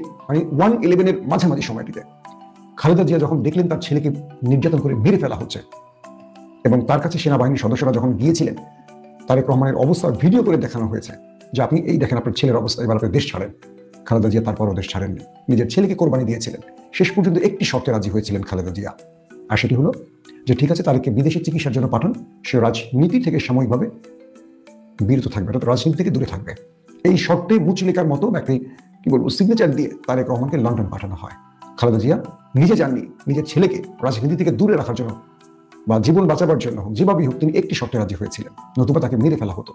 1/11-এর মাঝামাঝি সময়টিতে খালেদা জিয়া যখন দেখলেন তার ছেলেকে নির্যাতন করে মেরে ফেলা হচ্ছে এবং তার কাছে সেনাবাহিনীর সদস্যরা যখন গিয়েছিলেন, তারেক রহমানের অবস্থার ভিডিও করে দেখানো হয়েছে যে আপনি এই দেখেন আপনার ছেলের অবস্থা, এবার আপনি দেশ ছাড়েন। খালেদা জিয়া তারপরও দেশ ছাড়েননি, নিজের ছেলেকে কোরবানি দিয়েছিলেন। শেষ পর্যন্ত একটি শর্তে রাজি হয়েছিলেন খালেদা জিয়া, আর সেটি হলো যে ঠিক আছে, তাদেরকে বিদেশে চিকিৎসার জন্য পাঠান, সে রাজনীতি থেকে সাময়িকভাবে বিরত থাকবে, অর্থাৎ রাজনীতি থেকে দূরে থাকবে। এই শর্তে মুচলেকার মতো একটি সিগনেচার দিয়ে তারেক রহমানকে লন্ডন পাঠানো হয়। খালেদা জিয়া নিজে যাননি, নিজের ছেলেকে রাজনীতি থেকে দূরে রাখার জন্য বা জীবন বাঁচাবার জন্য যেভাবেই হোক তিনি একটি শর্তে রাজি হয়েছিলেন, নতুবা তাকে মেরে ফেলা হতো।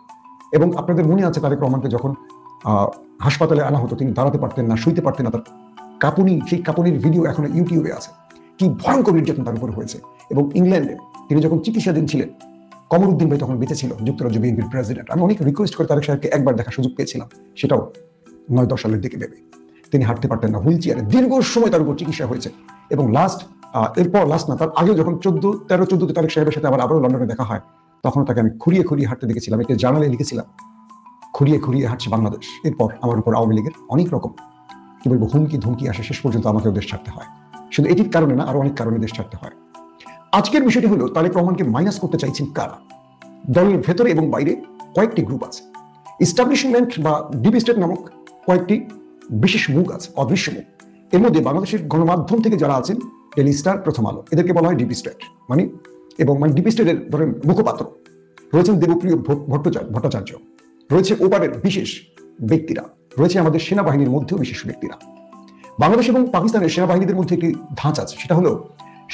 এবং আপনাদের মনে আছে তারেক রহমানকে যখন হাসপাতালে আনা হতো, তিনি দাঁড়াতে পারতেন না, শুইতে পারতেন না, তার কাঁপুনি, সেই কাঁপুনির ভিডিও এখন ইউটিউবে আছে। কি ভয়ঙ্কর নির্যাতন তার উপর হয়েছে। এবং ইংল্যান্ডে তিনি যখন চিকিৎসাধীন ছিলেন, কমরউদ্দিন ভাই তখন বেঁচে ছিল, যুক্তরাজ্য বিএনপির প্রেসিডেন্ট। আমি অনেক রিকোয়েস্ট করে তারেক সাহেবকে একবার দেখার সুযোগ পেয়েছিলাম, সেটাও 9-10 সালের দিকে ভেবে। তিনি হাঁটতে পারতেন না, হুইল চেয়ারে দীর্ঘ সময় তার উপর চিকিৎসা হয়েছে এবং লাস্ট এরপর লাস্ট না, তার আগে যখন 13-14 তারিখ সাহেবের সাথে আবারও লন্ডনে দেখা হয়, তখন তাকে আমি খুঁড়িয়ে খুঁড়িয়ে হাঁটতে দেখেছিলাম। একটা জার্নালে লিখেছিলাম, খুঁড়িয়ে খুঁড়িয়ে হাঁটছে বাংলাদেশ। এরপর আমার উপর আওয়ামী লীগের অনেক রকম কি বলবো হুমকি ধুমকি আসে, শেষ পর্যন্ত আমাকেও দেশ ছাড়তে হয়। শুধু এটির কারণে না, আরো অনেক কারণে দেশ ছাড়তে হয়। আজকের বিষয়টি হলো তারেক রহমানকে মাইনাস করতে চাইছেন কারা? দলের ভেতরে এবং বাইরে কয়েকটি গ্রুপ আছে। ইস্টাবলিশমেন্ট বা ডিপ স্টেট নামক কয়েকটি বিশেষ মুখ আছে, অদৃশ্য মুখ। এর মধ্যে বাংলাদেশের গণমাধ্যম থেকে যারা আছেন, ডেইলি স্টার, প্রথম আলো, এদেরকে বলা হয় ডিপ স্টেট মানে ডিপ স্টেটের ধরেন মুখপাত্র রয়েছেন দেবপ্রিয় ভট্টাচার্য, রয়েছে ওপারের বিশেষ ব্যক্তিরা, রয়েছে আমাদের সেনাবাহিনীর মধ্যেও বিশেষ ব্যক্তিরা। বাংলাদেশ এবং পাকিস্তানের সেনাবাহিনীদের মধ্যে একটি ধাঁচ আছে, সেটা হলো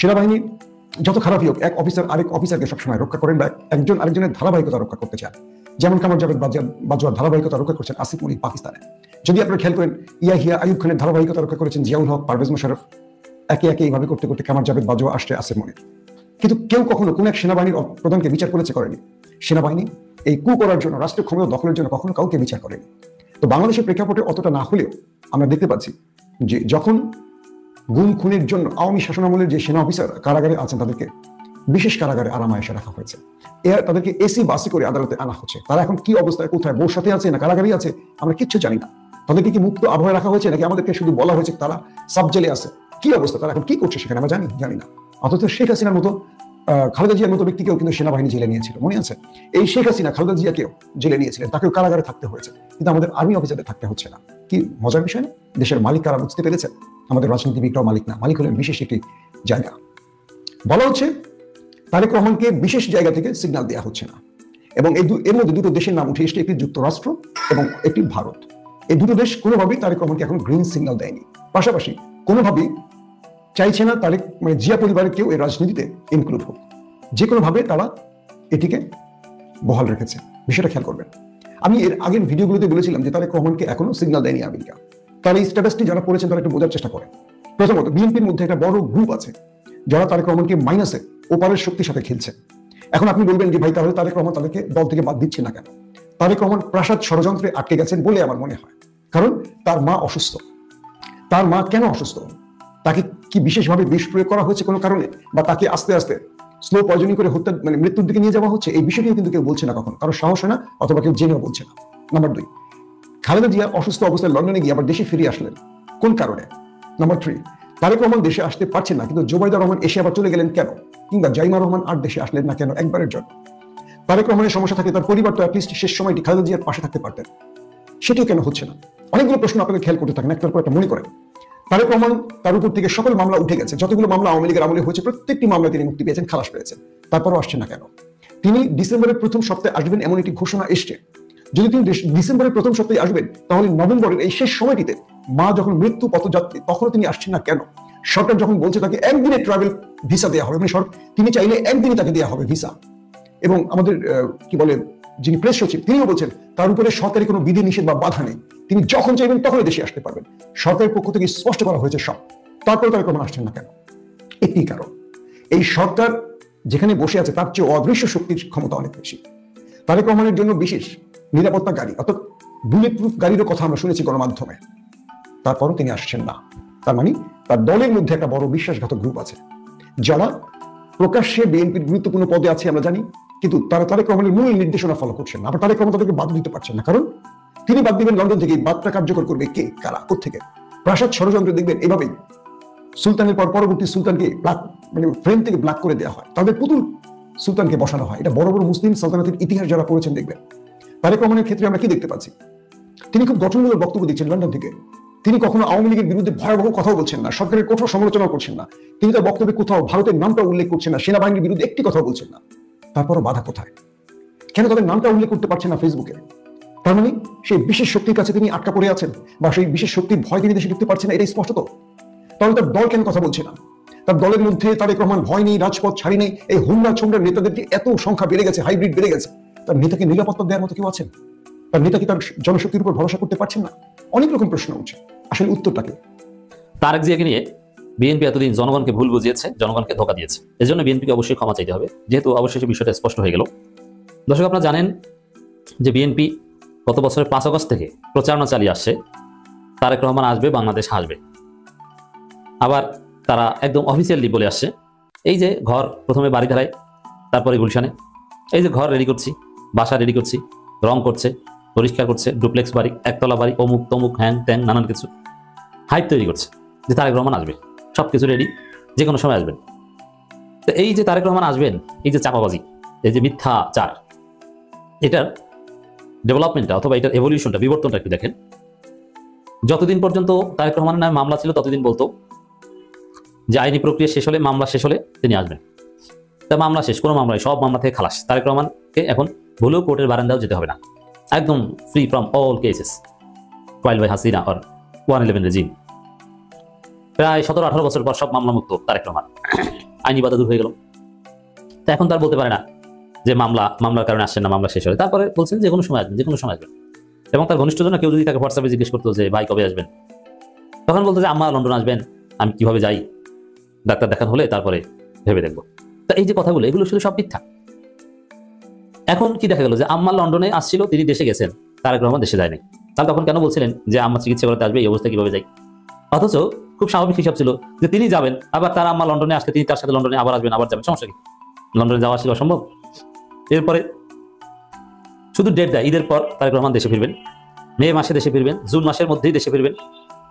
সেনাবাহিনী যত খারাপই হোক, এক অফিসার আরেক অফিসারকে সবসময় রক্ষা করেন বা একজন আরেকজনের ধারাবাহিকতা রক্ষা করতে চান। যেমন কামার জাভেদ বাজওয়ার ধারাবাহিকতা রক্ষা করছেন আসিফ মনির পাকিস্তানে। যদি আপনারা খেয়াল করেন, ইয়াহিয়া আইয়ুব খানের ধারাবাহিকতা রক্ষা করেছেন জিয়াউল হক, পারভেজ মোশাররফ। একে একে এইভাবে করতে করতে কামার জাভেদ বাজওয়া আসছে আসিফ মনির। কিন্তু কেউ কখনো কোন এক সেনাবাহিনীর প্রধানকে বিচার করেনি। সেনাবাহিনী এই কু করার জন্য, রাষ্ট্রীয় ক্ষমতা দখলের জন্য কখনো কাউকে বিচার করেনি। তো বাংলাদেশের প্রেক্ষাপটে অতটা না হলেও আমরা দেখতে পাচ্ছি যে যখন গুম খুনের জন্য আওয়ামী শাসনামলের যে সেনা অফিসার কারাগারে আছেন, তাদেরকে বিশেষ কারাগারে আরামায়েশে রাখা হয়েছে। তাদেরকে এসি বাসে করে আদালতে আনা হচ্ছে। তারা এখন কি অবস্থায়, কোথায়, বউর সাথে আছে না কারাগারে আছে, আমরা কিচ্ছু জানি না। তাদেরকে কি মুক্ত আবহাওয়ায় রাখা হয়েছে, নাকি আমাদেরকে শুধু বলা হয়েছে তারা সাব জেলে আছে? কি অবস্থা, তারা এখন কি করছে সেখানে আমরা জানি না। অথচ শেখ হাসিনার মতো, খালেদা জিয়ার মতো ব্যক্তিকেও কিন্তু সেনাবাহিনী জেলে নিয়েছিল, মনে আছে? এই শেখ হাসিনা খালেদা জিয়াকেও জেলে নিয়েছিলেন, তাকেও কারাগারে থাকতে হয়েছে, কিন্তু আমাদের আর্মি অফিসারদের থাকতে হচ্ছে না। কি মজার বিষয় না? দেশের মালিক কারা বুঝতে পেরেছেন? আমাদের রাজনীতিবিদরাও মালিক না, মালিক হলেন বিশেষ একটি জায়গা। বলা হচ্ছে তারেক রহমানকে বিশেষ জায়গা থেকে সিগন্যাল দেওয়া হচ্ছে না, এবং এর মধ্যে দুটো দেশের নাম উঠে এসছে, একটি যুক্তরাষ্ট্র এবং একটি ভারত। এই দুটো দেশ কোনোভাবেই তারেক রহমানকে এখন গ্রিন সিগন্যাল দেয়নি। পাশাপাশি কোনোভাবেই চাইছে না তারেক জিয়া পরিবারের কেউ এই রাজনীতিতে ইনক্লুড হোক। যে কোনোভাবে তারা এটিকে বহাল রেখেছে। বিষয়টা খেয়াল করবেন। আমি এর আগের ভিডিওগুলোতে বলেছিলাম যে তারেক রহমানকে এখনো সিগন্যাল দেয়নি আমেরিকা। তার এই স্ট্যাটাসটি যারা পড়েছেন তারা একটু বোঝার চেষ্টা করেন। প্রথমত, বিএনপির মধ্যে একটা বড় গ্রুপ আছে যারা তারেক রহমানকে মাইনাসে ওপারের শক্তির সাথে খেলছে। এখন আপনি বলবেন যে ভাই, তাহলে তারেক রহমান তাদেরকে দল থেকে বাদ দিচ্ছে না কেন? তারেক রহমান প্রাসাদ ষড়যন্ত্রে আটকে গেছেন বলে আমার মনে হয়। কারণ তার মা অসুস্থ। তার মা কেন অসুস্থ? তাকে কি বিশেষভাবে বিষ প্রয়োগ করা হয়েছে কোনো কারণে, বা তাকে আস্তে আস্তে স্লো পয়জনিং করে হত্যা মৃত্যুর দিকে নিয়ে যাওয়া হচ্ছে? এই বিষয়টিও কিন্তু কেউ বলছে না, কখনো কারো সাহস হয় না, অথবা কেউ জেনেও বলছে না। নাম্বার 2, খালেদা জিয়া অসুস্থ অবস্থায় লন্ডনে গিয়ে আবার দেশে ফিরে আসলেন কোন কারণে? নাম্বার 3, তারেক রহমান দেশে আসতে পারছেন না, কিন্তু জোবাইদা রহমান এসে আবার চলে গেলেন কেন? কিংবা জাইমা রহমান আর দেশে আসলেন না কেন একবারের জন্য? তারেক রহমানের সমস্যা থাকে, তার পরিবার তো অ্যাটলিস্ট শেষ সময়টি খালেদা জিয়ার পাশে থাকতে পারতেন, সেটিও কেন হচ্ছে না? অনেকগুলো প্রশ্ন আপনাদের খেয়াল করতে থাকেন, একটার পর একটা মনে করেন। তারেক রহমান, তার উপর থেকে সকল মামলা উঠে গেছে। যতগুলো মামলা আওয়ামী লীগের আমলে হয়েছে, প্রত্যেকটি মামলায় তিনি মুক্তি পেয়েছেন, খালাস পেয়েছেন। তারপরও আসছে না কেন? তিনি ডিসেম্বরের প্রথম সপ্তাহে আসবেন এমন একটি ঘোষণা এসছে। যদি তিনি ডিসেম্বরের প্রথম সপ্তাহে আসবেন, তাহলে নভেম্বরের এই শেষ সময়টিতে মা যখন মৃত্যু পথযাত্রী, তখনও তিনি আসছেন না কেন? সরকার যখন বলছে তাকে একদিনের ট্রাভেল ভিসা দেওয়া হবে, তিনি চাইলে একদিনই তাকে দেওয়া হবে ভিসা। এবং আমাদের কি বলে, যিনি প্রেস সচিব, তিনিও বলছেন তার উপরে সরকারি কোনো বিধি নিষেধ বা বাধা নেই, তিনি যখন চাইবেন তখনই দেশে আসতে পারবেন। সরকারের পক্ষ থেকে স্পষ্ট করা হয়েছে সব। তারপরে তারেক রহমান আসছেন না কেন? একটি কারণ, এই সরকার যেখানে বসে আছে তার চেয়ে অদৃশ্য শক্তির ক্ষমতা অনেক বেশি। তারেক রহমানের জন্য বিশেষ নিরাপত্তা গাড়ি, অর্থাৎ বুলেট প্রুফ গাড়িরও কথা আমরা শুনেছি গণমাধ্যমে। তারপরও তিনি আসছেন না। তার মানে তার দলের মধ্যে একটা বড় বিশ্বাসঘাতক গ্রুপ আছে, যারা প্রকাশ্যে বিএনপির গুরুত্বপূর্ণ পদে আছে আমরা জানি, কিন্তু তারা তারেক রহমানের মূল নির্দেশনা ফলো করছেন না। আবার তারেক রহমান তাদেরকে বাদ দিতে পারছেন না, কারণ তিনি বাদ দিবেন লন্ডন থেকে। বাদটা কার্যকর করবে কে, কারা, কোত্থেকে? প্রাসাদ ষড়যন্ত্র দেখবেন এভাবেই সুলতানের পর পরবর্তী সুলতানকে ফ্রেম থেকে ব্ল্যাক করে দেওয়া হয়, তাদের পুতুল সুলতানকে বসানো হয়। এটা বড় বড় মুসলিম সালতানাতের ইতিহাস যারা পড়েছেন দেখবেন। তারেক রহমানের ক্ষেত্রে আমরা কি দেখতে পাচ্ছি? তিনি খুব গঠনমূলক বক্তব্য দিচ্ছেন লন্ডন থেকে। তিনি কখনো আওয়ামী লীগের বিরুদ্ধে ভয়াবহ কথাও বলছেন না, সরকারের কঠোর সমালোচনা করছেন না। তিনি তার বক্তব্যে কোথাও ভারতের নামটা উল্লেখ করছেন না, সেনাবাহিনীর বিরুদ্ধে একটি কথাও বলছেন না। তারপরও বাধা কোথায়? কেন তাদের নামটা উল্লেখ করতে পারছেন না ফেসবুকে? তার মানে সেই বিশেষ শক্তির কাছে তিনি আটকা পড়ে আছেন, বা সেই বিশেষ শক্তির ভয় তিনি দেশে ঢুকতে পারছেন না, এটাই স্পষ্ট। তাহলে তার দল কেন কথা বলছে না? তার দলের মধ্যে তারেক রহমান ভয় নেই, রাজপথ ছাড়ি নেই, এই হুমরা ছোমরার নেতাদের যে এত সংখ্যা বেড়ে গেছে, হাইব্রিড বেড়ে গেছে, তার নেতাকে নিরাপত্তা দেওয়ার মতো কেউ আছেন? তার নেতা কি তার জনশক্তির উপর ভরসা করতে পারছেন না? অনেক রকম প্রশ্ন উঠছে, আসলে উত্তরটাকে। তারেক জিয়াকে নিয়ে বিএনপি এতদিন জনগণকে ভুল বুঝিয়েছে, জনগণকে ধোঁকা দিয়েছে। এজন্য বিএনপিকে অবশ্যই ক্ষমা চাইতে হবে, যেহেতু অবশেষে বিষয়টা স্পষ্ট হয়ে গেল। দর্শক, আপনারা জানেন যে বিএনপি গত বছরের 5 আগস্ট থেকে প্রচারণা চালিয়ে আসছে তারেক রহমান আসবে, বাংলাদেশ আসবে। আবার তারা একদম অফিসিয়ালি বলে আসছে, এই যে ঘর প্রথমে বাড়ি ঢালাই, তারপরে গুলশানে এই যে ঘর রেডি করছি, বাসা রেডি করছি, রং করছে, পরিষ্কার করছে, ডুপ্লেক্স বাড়ি, একতলা বাড়ি, অমুক তমুক হ্যাং ত্যাং নানান কিছু হাইপ তৈরি করছে যে তারেক রহমান আসবে, সব কিছু রেডি, যে কোনো সময় আসবেন। তো এই যে তারেক রহমান আসবেন, এই যে চাপাবাজি, এই যে মিথ্যাচার, এটার ডেভেলপমেন্টটা অথবা এটার এভলিউশনটা, বিবর্তনটা একটু দেখেন। যতদিন পর্যন্ত তারেক রহমানের নামে মামলা ছিল ততদিন বলতো যে আইনি প্রক্রিয়া শেষ হলে, মামলা শেষ হলে তিনি আসবেন। তা মামলা শেষ, কোনো মামলায় সব মামলা থেকে খালাস, তারেক রহমানকে এখন ভুলেও কোর্টের বারান্দাও যেতে হবে না, একদম free from all cases trial by Hasina or 111 regime. প্রায় 17-18 বছর পর সব মামলা মুক্ত তারেক রহমান, আইনি বাধা দূর হয়ে গেল। তো এখন তার বলতে পারে না যে মামলার কারণে আসছেন না, মামলা শেষ হলে। তারপরে বলছেন যে কোনো সময় আসবেন, যে কোনো সময় আসবেন। এবং তার ঘনিষ্ঠজন কেউ যদি তাকে হোয়াটসঅ্যাপে জিজ্ঞেস করতো যে ভাই কবে আসবেন, তখন বলতো যে আম্মা লন্ডন আসবেন, আমি কিভাবে যাই, ডাক্তার দেখান হলে তারপরে ভেবে দেখবো। তা এই যে কথাগুলো, এগুলো শুধু সব মিথ্যা। এখন কি দেখা গেল যে আম্মা লন্ডনে আসছিল, তিনি দেশে গেছেন, তারেক রহমান দেশে যায়নি। তাহলে তখন কেন বলছিলেন যে আম্মা চিকিৎসা করতে আসবে, এই অবস্থা কিভাবে যাই? অথচ খুব স্বাভাবিক হিসাব ছিল যে তিনি যাবেন, আবার তার আম্মা লন্ডনে আসলে তিনি তার সাথে লন্ডনে আবার আসবেন, আবার যাবেন, সমস্যা কি? লন্ডনে যাওয়া ছিল অসম্ভব? এরপরে শুধু ডেট দেয়, ঈদের পর তারেক রহমান দেশে ফিরবেন, মে মাসে দেশে ফিরবেন, জুন মাসের মধ্যেই দেশে ফিরবেন।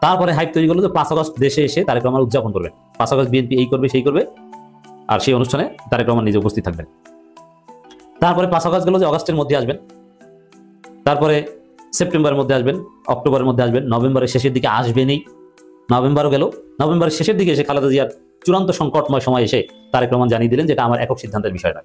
তারপরে হাইপ তৈরি করলো যে 5 আগস্ট দেশে এসে তারেক রহমান উদযাপন করবেন, 5 আগস্ট বিএনপি এই করবে সেই করবে, আর সেই অনুষ্ঠানে তারেক রহমান নিজে উপস্থিত থাকবেন। তারপরে 5 আগস্ট গেল যে অগস্টের মধ্যে আসবেন, তারপরে সেপ্টেম্বরের মধ্যে আসবেন, অক্টোবরের মধ্যে আসবেন, নভেম্বরের শেষের দিকে আসবেনই। নভেম্বরও গেল, নভেম্বরের শেষের দিকে এসে খালেদা জিয়ার চূড়ান্ত সংকটময় সময় এসে তারেক রহমান জানিয়ে দিলেন যেটা আমার একক সিদ্ধান্তের বিষয় না।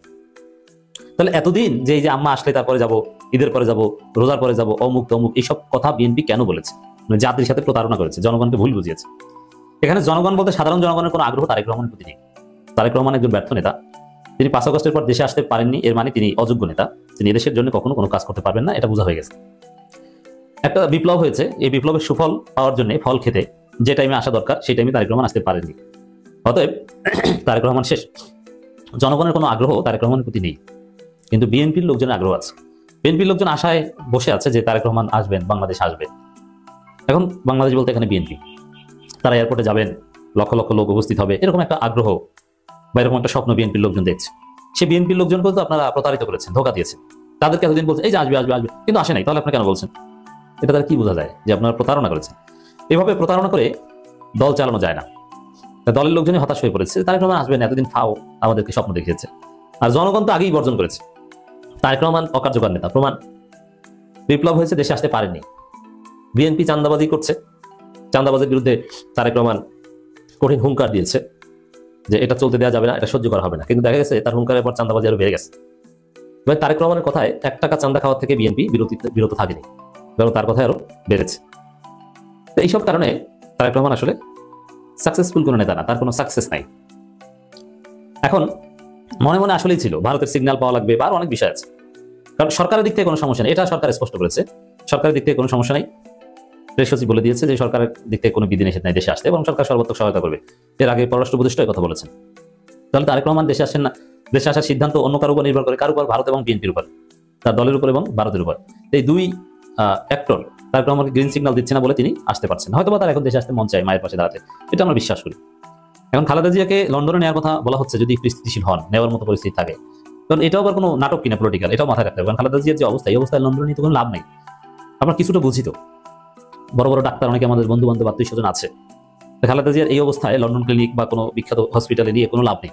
তাহলে এতদিন যে এই যে আম্মা আসলে তারপরে যাব, ঈদের পরে যাব, রোজার পরে যাব, অমুক তমুক, এইসব কথা বিএনপি কেন বলেছে? মানে জাতির সাথে প্রতারণা করেছে, জনগণকে ভুল বুঝিয়েছে। এখানে জনগণ বলতে সাধারণ জনগণের কোনো আগ্রহ তারেক রহমানের প্রতি নেই। তারেক রহমান একজন ব্যর্থ নেতা, তিনি 5 আগস্টের পর দেশে আসতে পারেননি, এর মানে তিনি অযোগ্য নেতা, তিনি এদেশের জন্য কখনো কোনো কাজ করতে পারবেন না, এটা বোঝা হয়ে গেছে। একটা বিপ্লব হয়েছে, এই বিপ্লবের সুফল পাওয়ার জন্য, ফল খেতে যে টাইমে আসা দরকার সেই টাইমে তারেক রহমান আসতে পারেননি। অতএব তারেক রহমান শেষ। জনগণের কোনো আগ্রহ তারেক রহমানের প্রতি নেই, কিন্তু বিএনপির লোকজনের আগ্রহ আছে। বিএনপির লোকজন আশায় বসে আছে যে তারেক রহমান আসবেন, বাংলাদেশ আসবেন। এখন বাংলাদেশ বলতে এখানে বিএনপি, তারা এয়ারপোর্টে যাবেন, লক্ষ লক্ষ লোক উপস্থিত হবে, এরকম একটা আগ্রহ বা এরকম একটা স্বপ্ন বিএনপির লোকজন দেখছে। সে বিএনপির লোকজনকে তো আপনারা প্রতারিত করেছেন, ধোঁকা দিয়েছেন। তাদেরকে এতদিন বলছে এই যে আসবে আসবে আসবে, কিন্তু আসে নাই, তাহলে আপনি কেন বলছেন? এটা তারা কি বোঝা যায় যে আপনারা প্রতারণা করেছেন? এভাবে প্রতারণা করে দল চালানো যায় না। দলের লোকজনই হতাশ হয়ে পড়েছে, তারেক রহমান আসবেন, এতদিন ফাও আমাদেরকে স্বপ্ন দেখিয়েছে। আর জনগণ তো আগেই বর্জন করেছে, তারেক রহমান অকার্যকর নেতা, প্রমাণ। বিপ্লব হয়েছে, দেশে আসতে পারেনি। বিএনপি চাঁদাবাজি করছে, চাঁদাবাজির বিরুদ্ধে তারেক রহমান কঠিন হুঙ্কার দিয়েছে যে এটা চলতে দেওয়া যাবে না, এটা সহ্য করা হবে না। কিন্তু দেখা গেছে তার হুঙ্কারের পর চাঁদাবাজি আরো বেড়ে গেছে। এবার তারেক রহমানের কথায় 1 টাকা চাঁদা খাওয়ার থেকে বিএনপি বিরত থাকেনি, কারণ তার কথায় আরো বেড়েছে। তো এইসব কারণে তারেক রহমান আসলে সাকসেসফুল কোনো নেতা না, তার কোনো সাকসেস নাই। এখন মনে মনে আসলেই ছিল ভারতের সিগন্যাল পাওয়া লাগবে, বা অনেক বিষয় আছে। কারণ সরকারের দিক থেকে কোনো সমস্যা নেই, এটা সরকার স্পষ্ট করেছে, সরকারের দিক থেকে কোনো সমস্যা নেই। প্রেস সচিব বলে দিয়েছে যে সরকারের দিক থেকে কোনো বিধিনিষেধ নাই দেশে আসতে, এবং সরকার সর্বোচ্চ সহায়তা করবে। এর আগে পররাষ্ট্র উপদেষ্টা কথা বলেছেন। তাহলে তারেক রহমান দেশে আসেন না, দেশে আসার সিদ্ধান্ত অন্য কারো উপর নির্ভর করে, কার উপর? ভারত এবং বিএনপির উপর, তার দলের উপর এবং ভারতের উপর। এই দুই অ্যাক্টর তারেক রহমানকে গ্রিন সিগন্যাল দিচ্ছে না বলে তিনি আসতে পারছেন। হয়তো বা তার এখন দেশে আসতে মন চায় মায়ের পাশে দাঁড়াতে, এটা আমরা বিশ্বাস করি। এখন খালেদা জিয়াকে লন্ডনে নেওয়ার কথা বলা হচ্ছে, যদি স্থিতিশীল হন, নেওয়ার মতো পরিস্থিতি থাকে, কারণ এটাও আবার কোনো নাটক কিনা পলিটিক্যাল, এটাও মাথায় রাখতে হবে। কারণ খালেদা জিয়ার যে অবস্থা, এই অবস্থায় লন্ডনে নিতে কোনো লাভ নেই। আমরা কিছুটা বুঝি তো, বড় বড় ডাক্তার অনেকে আমাদের বন্ধু বান্ধব আত্মীয় স্বজন আছে, খালেদা জিয়ার এই অবস্থায় লন্ডন ক্লিনিক বা কোনো বিখ্যাত হসপিটালে নিয়ে কোনো লাভ নেই।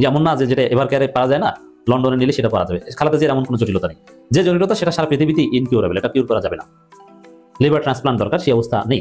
যেমন না যে যেটা এবার কেয়ারে পারা যায় না, লন্ডনে নিলে সেটা পারা যাবে। খালেদা জিয়ার এমন কোনো জটিলতা নেই, যে জটিলতা সেটা সারা পৃথিবীতে ইনকিউরেবল, এটা কিউর করা যাবে না। লিভার ট্রান্সপ্লান্ট দরকার, সেই অবস্থা নেই।